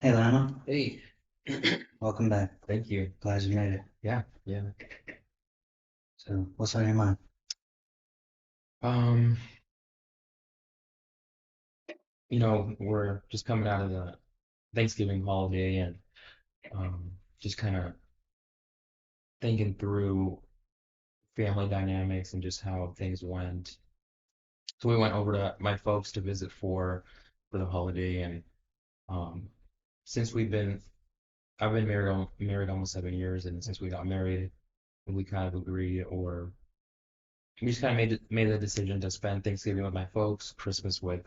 Hey Lana, Hey, welcome back. thank you. Glad you made it. Yeah, yeah. So, what's on your mind? Um, we're just coming out of the Thanksgiving holiday and just kind of thinking through family dynamics and just how things went. So we went over to my folks to visit for the holiday, and um, since I've been married almost 7 years, and since we got married, we kind of agreed, or we just kind of made the decision to spend Thanksgiving with my folks, Christmas with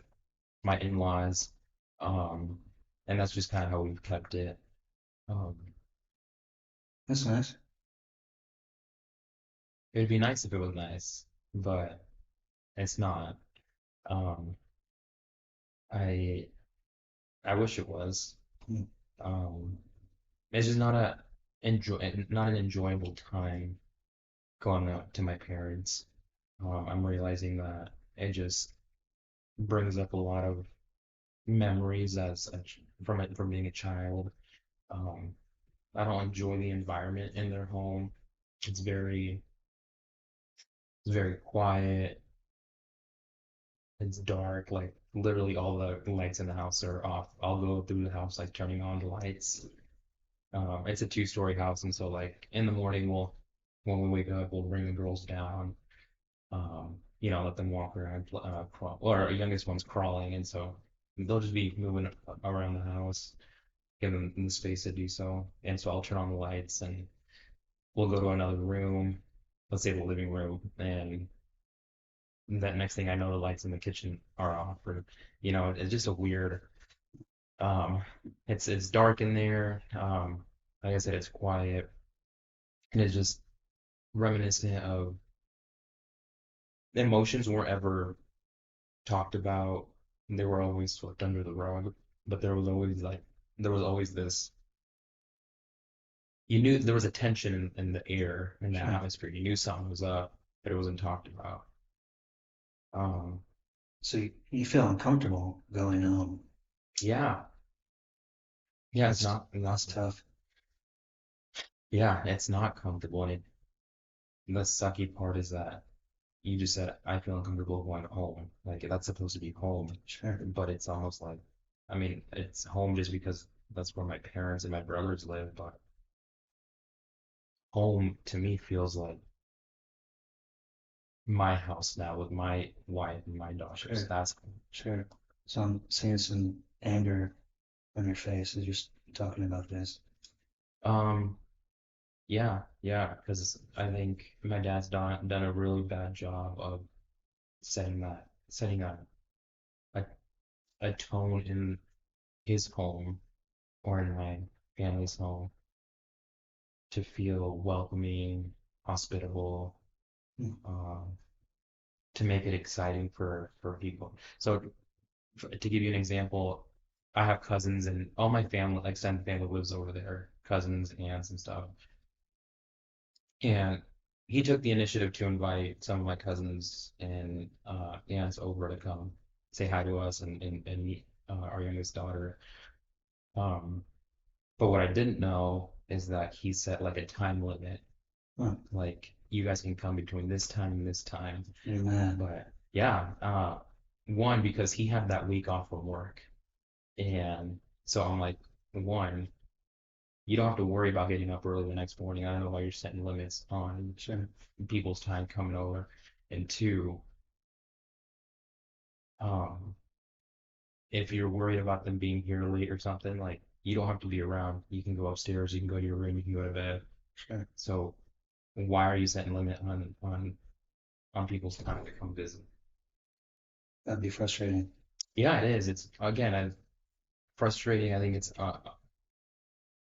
my in-laws, um, and that's just kind of how we've kept it. Um, That's nice. it'd be nice if it was nice, but it's not. Um, I I wish it was. Mm. Um, it's just not an enjoyable time going out to my parents. I'm realizing that it just brings up a lot of memories from being a child. Um, I don't enjoy the environment in their home. It's very It's very quiet. It's dark. Like literally all the lights in the house are off. I'll go through the house like turning on the lights. It's a two-story house, and so like in the morning when we wake up, we'll bring the girls down. Let them walk around, crawl, or our youngest one's crawling, and so they'll just be moving around the house, give them the space to do so. And so I'll turn on the lights, and we'll go to another room, let's say the living room, and that next thing I know, the lights in the kitchen are off, or it's just a weird. Um, it's dark in there. Like I said, it's quiet, and it's just reminiscent of emotions weren't ever talked about. They were always swept under the rug, but there was always this. You knew there was a tension in the air, in the Sure. atmosphere. You knew something was up, but it wasn't talked about. Um, So you feel uncomfortable going home. yeah, yeah, it's not, That's tough. yeah, it's not comfortable, and the sucky part is that you just said, I feel uncomfortable going home. Like that's supposed to be home, Sure. but it's almost like, I mean, it's home just because that's where my parents and my brothers live, but home to me feels like my house now with my wife and my daughters. Sure. That's home. Sure. So I'm seeing some anger on your face as you're talking about this. Um, yeah, yeah, because I think my dad's done a really bad job of setting a, a tone in his home or in my family's home to feel welcoming, hospitable, Mm. um, to make it exciting for people. So to give you an example, I have cousins and all my family, like extended family lives over there, cousins, aunts and stuff. And he took the initiative to invite some of my cousins and aunts over to come say hi to us and meet our youngest daughter. Um, but what I didn't know is that he set like a time limit, Oh, like you guys can come between this time and this time. you're mad. But yeah, one, because he had that week off from work. And so I'm like, one, you don't have to worry about getting up early the next morning. I don't know why you're setting limits on Sure. people's time coming over. And two, um, if you're worried about them being here late or something, like you don't have to be around. You can go upstairs, you can go to your room, you can go to bed. Sure. So why are you setting limit on people's time to come visit? That'd be frustrating. Yeah, it is. It's again, frustrating. I think it's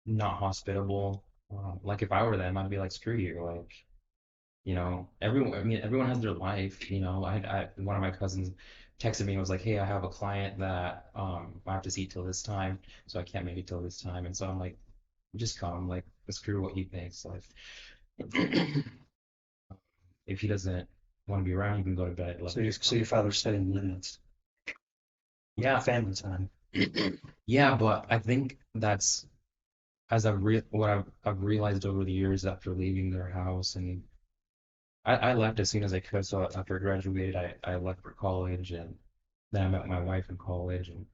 not hospitable. Like if I were them, I'd be like, screw you. Like, everyone. I mean, everyone has their life. One of my cousins texted me and was like, hey, I have a client that I have to see till this time, so I can't make it till this time. And so I'm like, just come. Like, screw what he thinks. Like, if he doesn't want to be around, you can go to bed. Love So your your phone. father's setting limits. Yeah, Family time. Yeah, but I think that's as I've realized over the years after leaving their house, and I left as soon as I could. So after I graduated, I left for college, and then I met my wife in college, and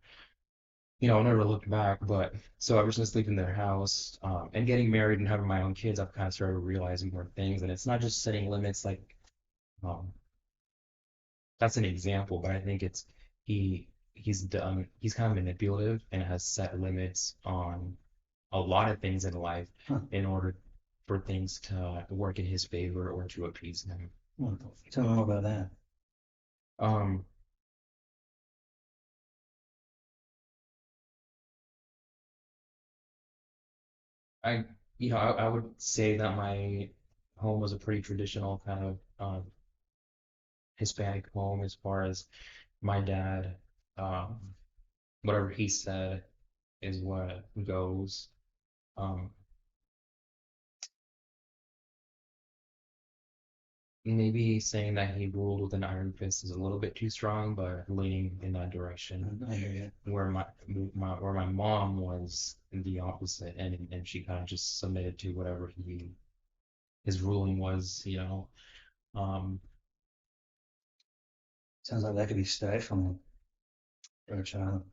I never looked back. But so ever since leaving their house, and getting married and having my own kids, I've kind of started realizing more things, and it's not just setting limits like um, that's an example, but I think it's he's kind of manipulative and has set limits on a lot of things in life Huh. in order for things to work in his favor or to appease him. Well, tell me more about that. Um, I I would say that my home was a pretty traditional kind of Hispanic home as far as my dad, um, whatever he said is what goes. Um, Maybe saying that he ruled with an iron fist is a little bit too strong, but leaning in that direction. I hear you. Where my mom was the opposite, and she kind of just submitted to whatever his ruling was. Um, Sounds like that could be stifling for a child.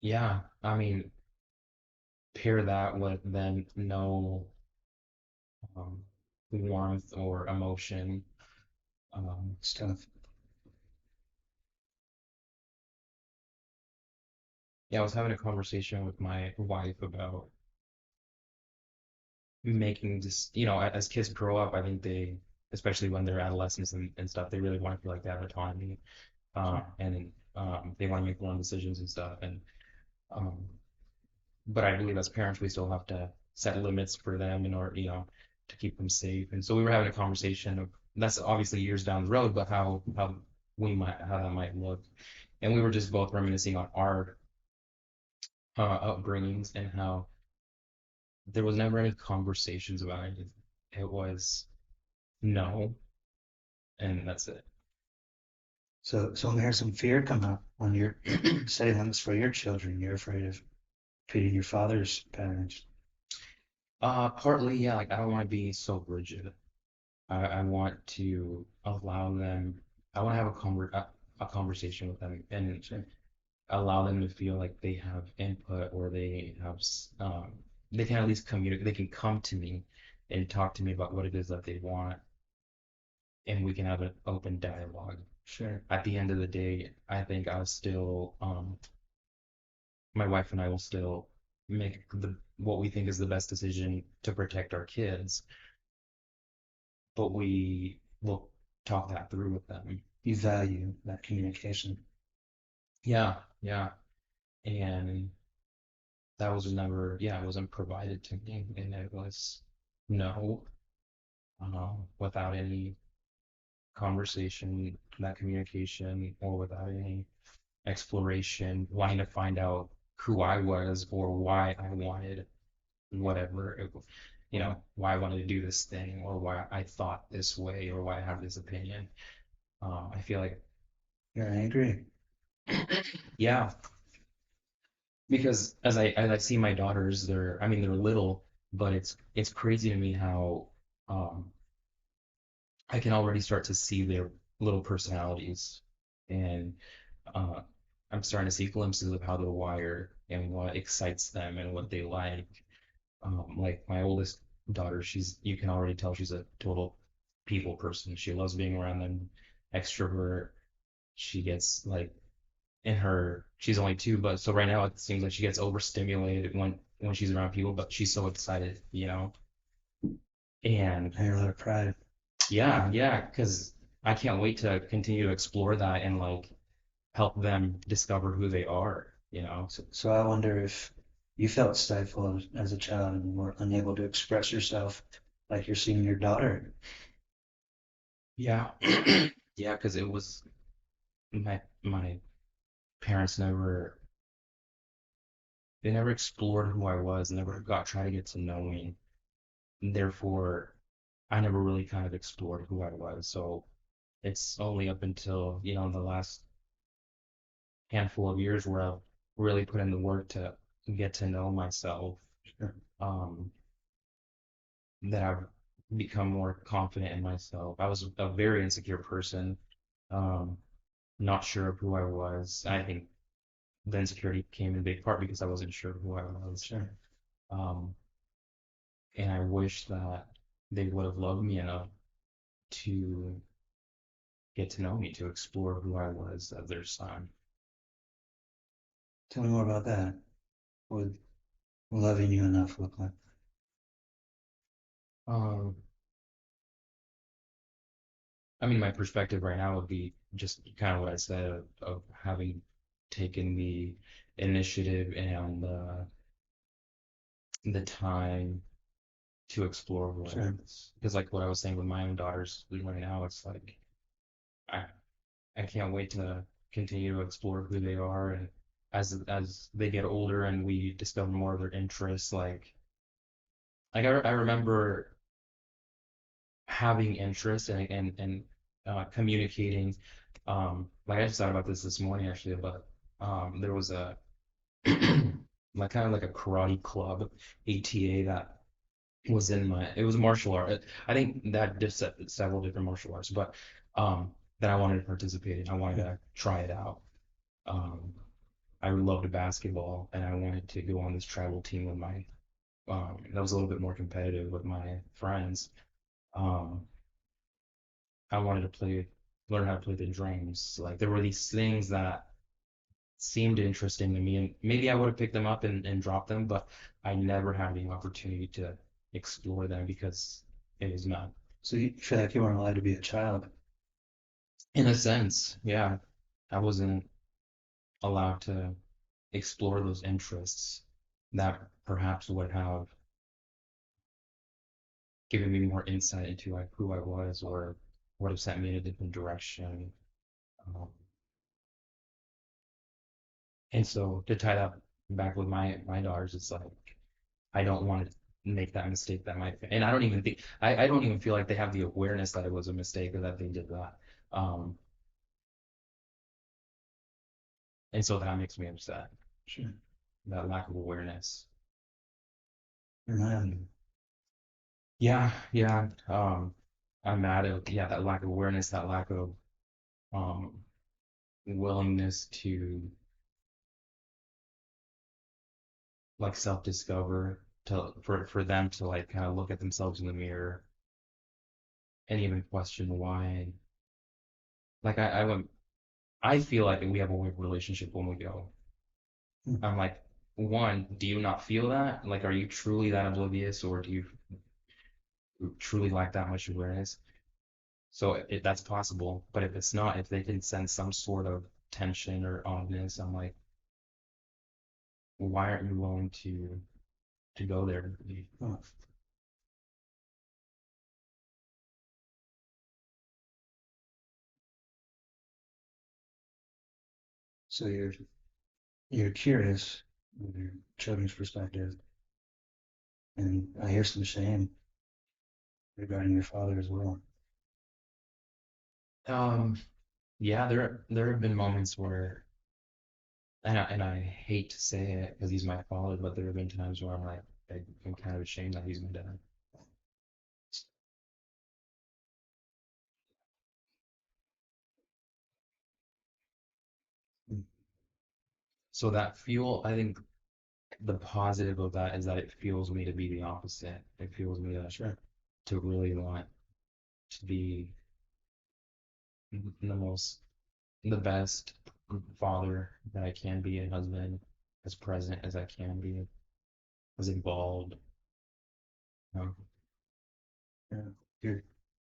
yeah, I mean, pair that with then no um, warmth or emotion. Um, It's tough. yeah, I was having a conversation with my wife about making this, as kids grow up, I think especially when they're adolescents and stuff, they really want to feel like they have autonomy, Sure. and they want to make their own decisions and stuff. And um, but I believe as parents, we still have to set limits for them in order, to keep them safe. And so we were having a conversation of that's obviously years down the road, but how that might look. And we were just both reminiscing on our upbringings and how there was never any conversations about it. It was no, and that's it. So when there's some fear come up when you're setting limits for your children, you're afraid of repeating your father's patterns. Partly, yeah, like I don't want to be so rigid. I want to allow them, I want to have a conversation with them and So, allow them to feel like they have input or they can at least communicate, they can come to me and talk to me about what it is that they want, and we can have an open dialogue. sure. At the end of the day, I think my wife and I will still make what we think is the best decision to protect our kids, but we will talk that through with them. You value that communication. Yeah, yeah. And that was never, yeah, it wasn't provided to me. And it was no, without any conversation, that communication, or without any exploration, wanting to find out who I was or why I wanted whatever, why I wanted to do this thing or why I thought this way or why I have this opinion. I feel like, You're angry. yeah, because as I see my daughters, I mean, they're little, but it's crazy to me how um, I can already start to see their little personalities, and uh, I'm starting to see glimpses of how they're wired and what excites them and what they like. Like my oldest daughter, you can already tell she's a total people person. She loves being around them, extrovert. She gets like she's only 2, but so right now it seems like she gets overstimulated when she's around people, but she's so excited. And I hear a lot of pride. yeah, yeah, because I can't wait to continue to explore that and like help them discover who they are. So I wonder if you felt stifled as a child and were unable to express yourself like you're seeing your daughter. Yeah. Yeah, because it was my parents never explored who I was, never got try to get to know me. Therefore, I never really kind of explored who I was. So it's only up until, the last handful of years really put in the work to get to know myself, Sure. um, that I've become more confident in myself. I was a very insecure person, um, not sure of who I was. I think the insecurity came in big part because I wasn't sure who I was. Sure. Um, and I wish that they would have loved me enough to get to know me, to explore who I was as their son. Tell me more about that. What would loving you enough look like? Um, I mean, my perspective right now would be just kind of what I said of having taken the initiative and the time to explore who I Sure. was. Because like what I was saying with my own daughters right now, it's like I I can't wait to continue to explore who they are, and as they get older and we discover more of their interests, I remember having interest and communicating. Like I just thought about this morning actually, but there was a like kind of like a karate club, ATA, that was in my, it was martial art. I think that did several different martial arts, but that I wanted to participate in. I wanted Yeah. to try it out. Um, I loved basketball, and I wanted to go on this travel team with my that was a little bit more competitive with my friends. Um, I wanted to learn how to play the drums. Like there were these things that seemed interesting to me, and maybe I would have picked them up and dropped them, but I never had the opportunity to explore them because it was not. So you feel like you weren't allowed to be a child? In a sense, yeah, I wasn't allowed to explore those interests that perhaps would have given me more insight into like who I was, or would have sent me in a different direction. Um, and so to tie that back with my daughters, it's like I don't want to make that mistake that might, and I don't even think I don't even feel like they have the awareness that it was a mistake or that they did that. Um, and so that makes me upset, Sure. that lack of awareness. You're mad. Mm. Yeah, yeah. I'm mad at, yeah, that lack of awareness, that lack of um willingness to like self-discover, to for them to like kind of look at themselves in the mirror and even question why. Like I feel like we have a weird relationship when we go. Hmm. I'm like, one, do you not feel that? Like, are you truly that oblivious, or do you truly lack that much awareness? So that's possible, but if it's not, if they can sense some sort of tension or oddness, I'm like, why aren't you willing to go there? Oh, so you're curious with your children's perspective, and I hear some shame regarding your father as well. Um, yeah, there have been moments where, and I hate to say it because he's my father, but there have been times where I'm like, I'm kind of ashamed that he's my dad. Hmm. So that fuel, I think the positive of that is that it fuels me to be the opposite. It fuels me Sure. to really want to be the most, the best father that I can be, a husband, as present as I can be, as involved. Um, Yeah. You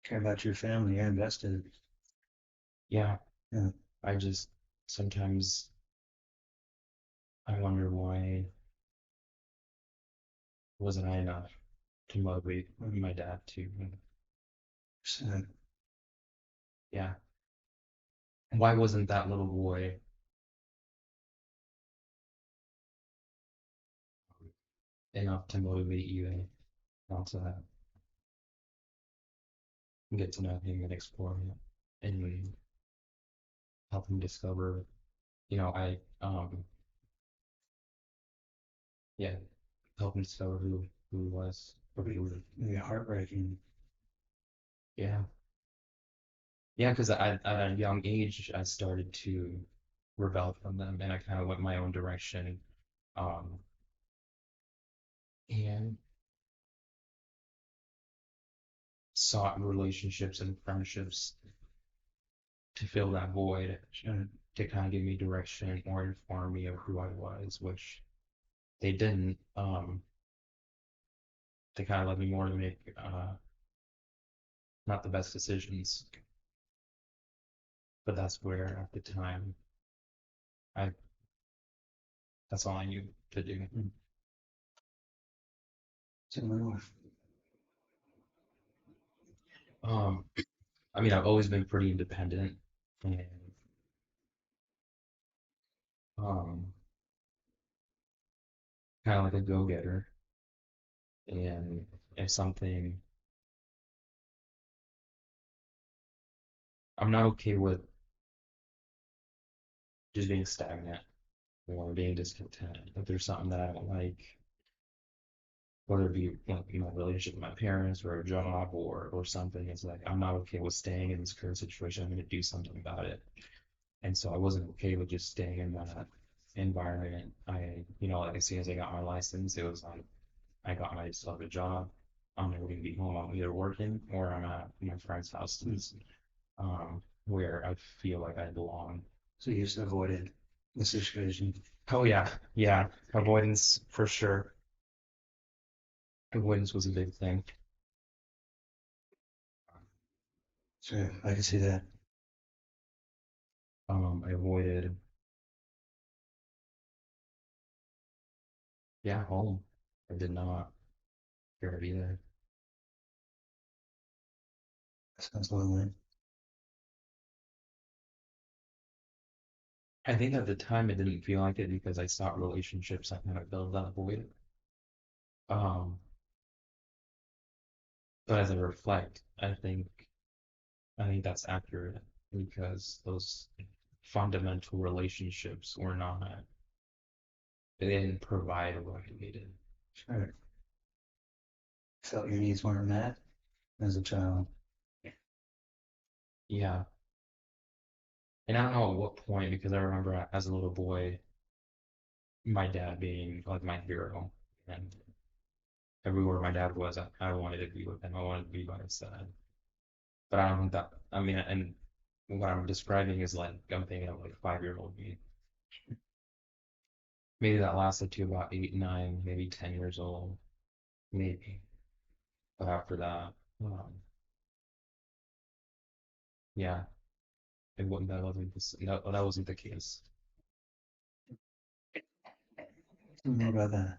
care about your family. You're invested. yeah, Yeah. I just sometimes I wonder why wasn't I enough to motivate my dad to, So, yeah, why wasn't that little boy enough to motivate you and also get to know him and explore him and help him discover, I yeah, help him discover who he was or It'd who. be heartbreaking. Yeah, yeah, because at a young age I started to rebel from them, and I kind of went my own direction. Um, and sought relationships and friendships to fill that void, Sure. to kind of give me direction or inform me of who I was, which they didn't. They kind of led me more to make not the best decisions, but that's where at the time I that's all I knew to do. Mm. Similar. Um, I mean, I've always been pretty independent and um, kind of like a go-getter. And if something, I'm not okay with just being stagnant or being discontent. If there's something that I don't like, whether it be like my relationship with my parents or a job or something, it's like I'm not okay with staying in this current situation. I'm going to do something about it. And so I wasn't okay with just staying in that environment. Like as soon as I got my license, it was like I got myself a job. I'm never going to be home. I'm either working or I'm at my friend's houses, where I feel like I belong. So you just avoided the situation. Oh yeah, yeah. Avoidance for sure. Avoidance was a big thing. Sure, I can see that. I avoided, yeah, home. I did not care to be there. Sounds lonely. I think at the time it didn't feel like it because I sought relationships that kind of filled that void. Um, but as I reflect, I think that's accurate because those fundamental relationships were not, they didn't provide what I needed. Sure. Felt your needs weren't met as a child. Yeah. And I don't know at what point because I remember as a little boy, my dad being like my hero. And everywhere my dad was, I wanted to be with him. I wanted to be by his side. But I don't think that, I mean, and what I'm describing is like, I'm thinking of like 5-year-old me. Maybe that lasted to about 8, 9, maybe 10 years old, maybe. But after that, yeah, that wasn't the case. Tell me more about that.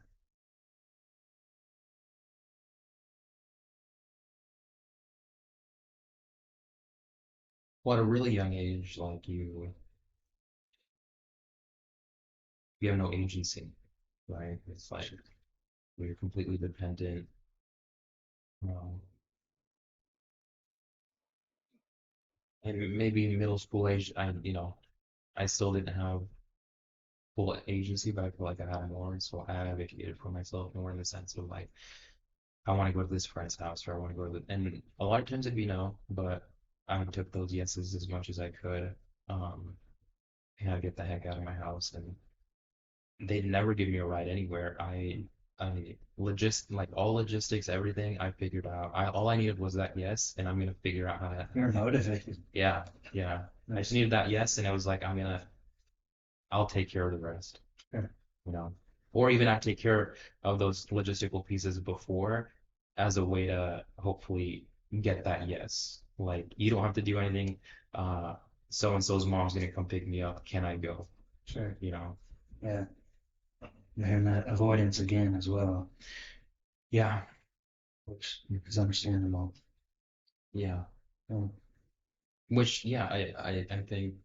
Well, at a really young age, like you have no agency, right? It's like you're completely dependent. Um, and maybe middle school age, I still didn't have full agency, but I feel like I had more, and so I advocated for myself more in the sense of like, I want to go to this friend's house, or I want to go to and a lot of times it'd be no, but I took those yeses as much as I could, um, and I'd get the heck out of my house, and they'd never give me a ride anywhere. Like all logistics, everything I figured out. All I needed was that yes, and I'm gonna figure out how to. You're motivated. Yeah, yeah. I just Nice. needed that yes, and I was like, I'll take care of the rest. Sure. you know, or even I take care of those logistical pieces before as a way to hopefully get that yes. Like you don't have to do anything. So and so's mom's gonna come pick me up. Can I go? Sure. You know? Yeah. You're hearing that avoidance again as well, Yeah, which is understandable. yeah. Um, Which yeah, I think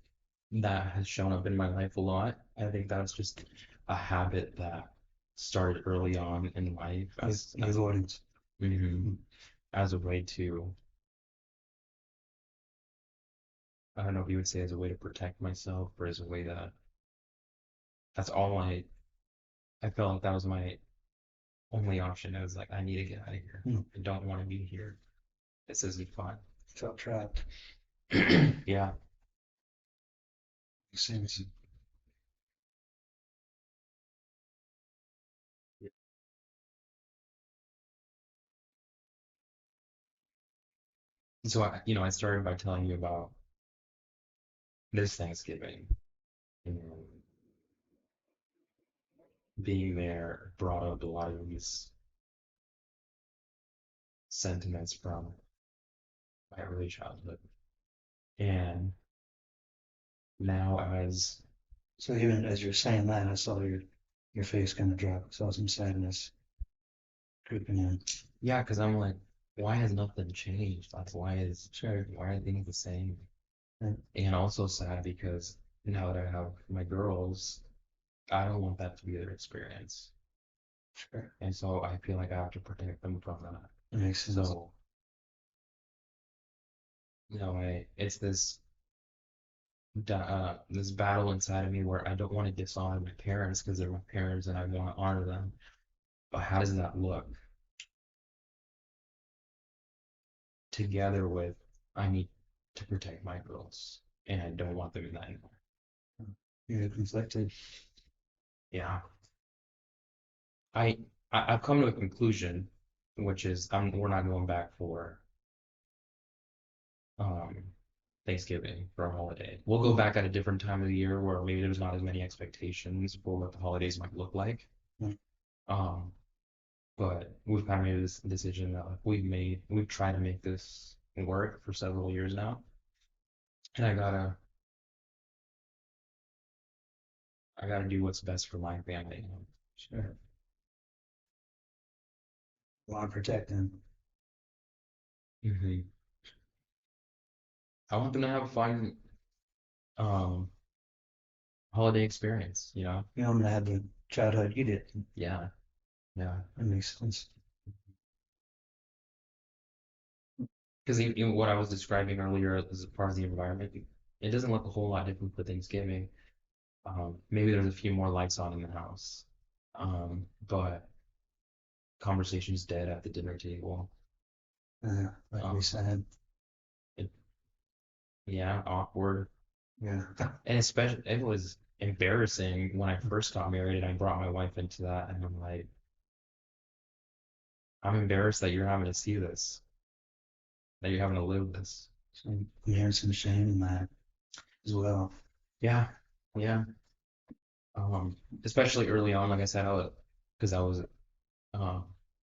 that has shown up in my life a lot. I think that's just a habit that started early on in life the avoidance. mhm, Mm. as a way to I don't know if you would say as a way to protect myself or as a way that that's all I I felt like that was my only option. I was like, I need to get out of here. Hmm. I don't want to be here. This isn't fun. Felt trapped. Yeah. Seems So I started by telling you about this Thanksgiving. And being there brought up a lot of these sentiments from my early childhood. And now as so. Even as you're saying that, I saw your face kind of drop. I saw some sadness creeping in. yeah, because I'm like, why has nothing changed? Like Sure. why are things the same? Right. And also sad because now that I have my girls, I don't want that to be their experience. Sure. And so I feel like I have to protect them from that. That makes sense. So, it's this battle inside of me where I don't want to dishonor my parents because they're my parents and I want to honor them. But how does that look together with I need to protect my girls and I don't want them in that anymore? You're conflicted. Yeah. I, I've come to a conclusion, which is we're not going back for um Thanksgiving for a holiday. We'll go back at a different time of the year where maybe there's not as many expectations for what the holidays might look like. Mm. Um, but we've kind of made this decision that like, we've tried to make this work for several years now, and I gotta do what's best for my family. Sure. Want to protect them. Hmm. I want them to have a fun um holiday experience, you know? I'm gonna have the childhood you did. Yeah, yeah. That makes sense. Because even what I was describing earlier as far as the environment, it doesn't look a whole lot different for Thanksgiving. Maybe there's a few more lights on in the house. But conversation's dead at the dinner table. Like we Um, said. it, yeah, awkward. Yeah. And especially, it was embarrassing when I first got married and I brought my wife into that. And I'm like, I'm embarrassed that you're having to see this, that you're having to live this. So I'm hearing some shame in that as well. Yeah, yeah. Especially early on, like I said, because I was um,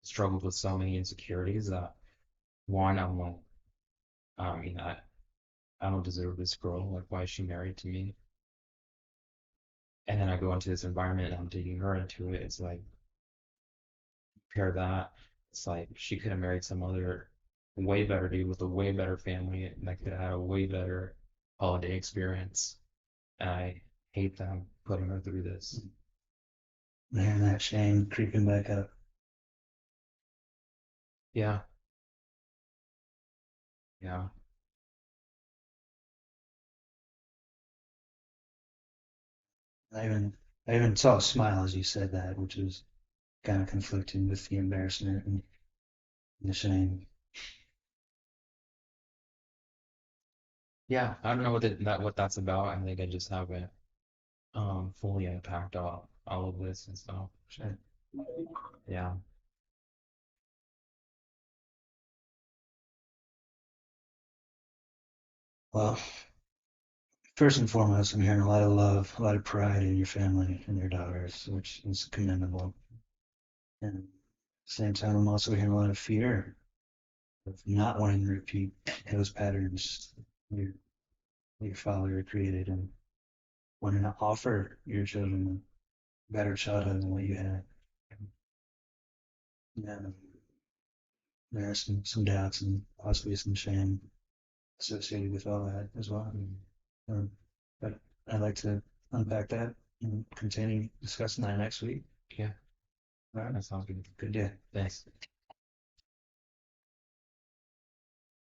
struggled with so many insecurities that one, I'm like, I mean, I don't deserve this girl. Like, why is she married to me? And then I go into this environment and I'm taking her into it. It's like, pair that. It's like she could have married some other way better dude with a way better family and that could have had a way better holiday experience. And I hate them putting her through this. I'm hearing that shame creeping back up. Yeah, yeah. I even I even saw a smile as you said that, which was kind of conflicting with the embarrassment and the shame. Yeah, I don't know what that's about. I think I just haven't fully unpacked all of this and stuff. Sure. Yeah. Well, first and foremost, I'm hearing a lot of love, a lot of pride in your family and your daughters, which is commendable. And at the same time, I'm also hearing a lot of fear of not wanting to repeat those patterns your, your father created and wanting to offer your children a better childhood than what you had. Yeah, there are some doubts and possibly some shame associated with all that as well. Um, but I'd like to unpack that and continue discussing that next week. Yeah, All right, that sounds good. good day. Thanks.